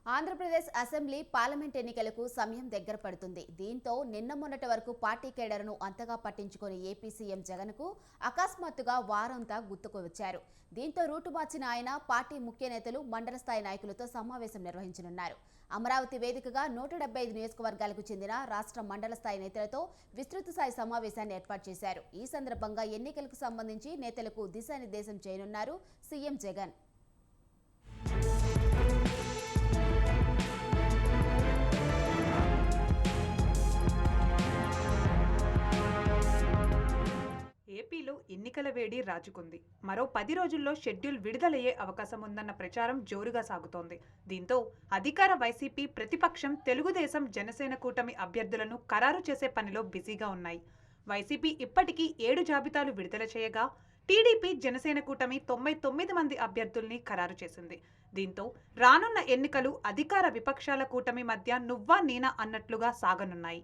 Andhra Pradesh assembly parliament ఎన్నికలకు సమయం దగ్గర పడుతుంది. దీంతో నిన్న మొన్నటి వరకు పార్టీ కేడర్ను అంతగా పట్టించుకుని ఏపీ సీఎం జగన్కు అకస్మాత్తుగా వారంతా గుర్తుకు వచ్చారు. దీంతో రూటు మార్చిన ఆయన పార్టీ ముఖ్య నేతలు, మండల స్థాయి నాయకులతో సమావేశం నిర్వహించనున్నారు. అమరావతి వేదికగా 175 నియోజకవర్గాలకు చెందిన రాష్ట్ర మండల స్థాయి నేతలతో విస్తృత స్థాయి సమావేశాన్ని ఏర్పాటు చేశారు. ఈ సందర్భంగా ఎన్నికలకు సంబంధించి నేతలకు దిశానిర్దేశం చేయనున్నారు సీఎం జగన్. ఏపీలో ఎన్నికల వేడి రాజుకుంది. మరో 10 రోజుల్లో షెడ్యూల్ విడుదలయ్యే అవకాశం ఉందన్న ప్రచారం జోరుగా సాగుతోంది. దీంతో అధికార వైసీపీ, ప్రతిపక్షం తెలుగుదేశం, జనసేన కూటమి అభ్యర్థులను ఖరారు చేసే పనిలో బిజీగా ఉన్నాయి. వైసీపీ ఇప్పటికీ 7 జాబితాలు విడుదల చేయగా, టీడీపీ, జనసేన కూటమి 99 మంది అభ్యర్థుల్ని ఖరారు చేసింది. దీంతో రానున్న ఎన్నికలు అధికార విపక్షాల కూటమి మధ్య నువ్వా నేనా అన్నట్లుగా సాగనున్నాయి.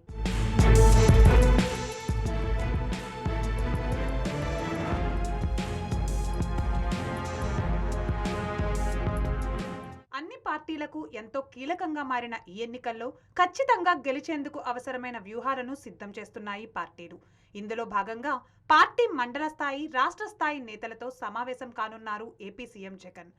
అన్ని పార్టీలకు ఎంతో కీలకంగా మారిన ఈ ఎన్నికల్లో ఖచ్చితంగా గెలిచేందుకు అవసరమైన వ్యూహాలను సిద్ధం చేస్తున్నాయి పార్టీలు. ఇందులో భాగంగా పార్టీ మండల స్థాయి, రాష్ట్ర స్థాయి నేతలతో సమావేశం కానున్నారు ఏపీ సీఎం జగన్.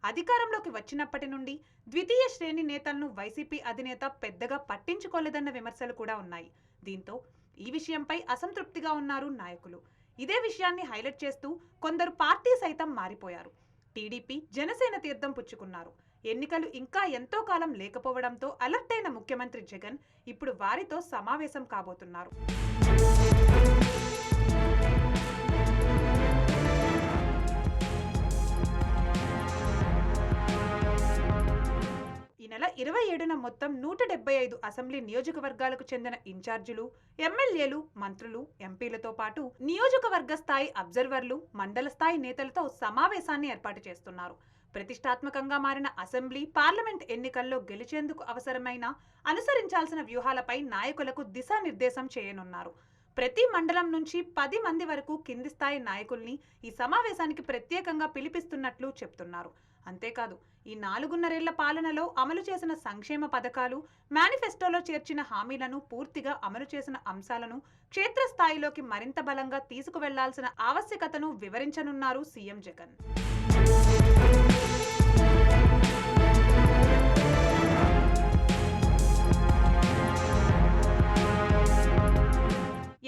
అధికారంలోకి వచ్చినప్పటి నుండి ద్వితీయ శ్రేణి నేతలను వైసీపీ అధినేత పెద్దగా పట్టించుకోలేదన్న విమర్శలు కూడా ఉన్నాయి. దీంతో ఈ విషయంపై అసంతృప్తిగా ఉన్నారు నాయకులు. ఇదే విషయాన్ని హైలైట్ చేస్తూ కొందరు పార్టీ సైతం మారిపోయారు. టీడీపీ, జనసేన తీర్థం పుచ్చుకున్నారు. ఎన్నికలు ఇంకా ఎంతో కాలం లేకపోవడంతో అలర్ట్ అయిన ముఖ్యమంత్రి జగన్ ఇప్పుడు వారితో సమావేశం కాబోతున్నారు. ఈ నెల 27న మొత్తం 175 అసెంబ్లీ నియోజకవర్గాలకు చెందిన ఇన్ఛార్జీలు, ఎమ్మెల్యేలు, మంత్రులు, ఎంపీలతో పాటు నియోజకవర్గ స్థాయి అబ్జర్వర్లు, మండల స్థాయి నేతలతో సమావేశాన్ని ఏర్పాటు చేస్తున్నారు. ప్రతిష్టాత్మకంగా మారిన అసెంబ్లీ, పార్లమెంట్ ఎన్నికల్లో గెలిచేందుకు అవసరమైన, అనుసరించాల్సిన వ్యూహాలపై నాయకులకు దిశానిర్దేశం చేయనున్నారు. ప్రతి మండలం నుంచి 10 మంది వరకు కింది స్థాయి నాయకుల్ని ఈ సమావేశానికి ప్రత్యేకంగా పిలిపిస్తున్నట్లు చెప్తున్నారు. అంతేకాదు, ఈ 4.5 పాలనలో అమలు చేసిన సంక్షేమ పథకాలు, మేనిఫెస్టోలో చేర్చిన హామీలను, పూర్తిగా అమలు చేసిన అంశాలను క్షేత్రస్థాయిలోకి మరింత బలంగా తీసుకువెళ్లాల్సిన ఆవశ్యకతను వివరించనున్నారు సీఎం జగన్.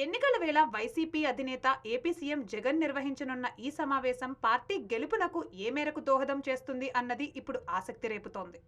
ఎన్నికల వేళ వైసీపీ అధినేత ఏపీ సీఎం జగన్ నిర్వహించనున్న ఈ సమావేశం పార్టీ గెలుపునకు ఏ మేరకు దోహదం చేస్తుంది అన్నది ఇప్పుడు ఆసక్తి రేపుతోంది.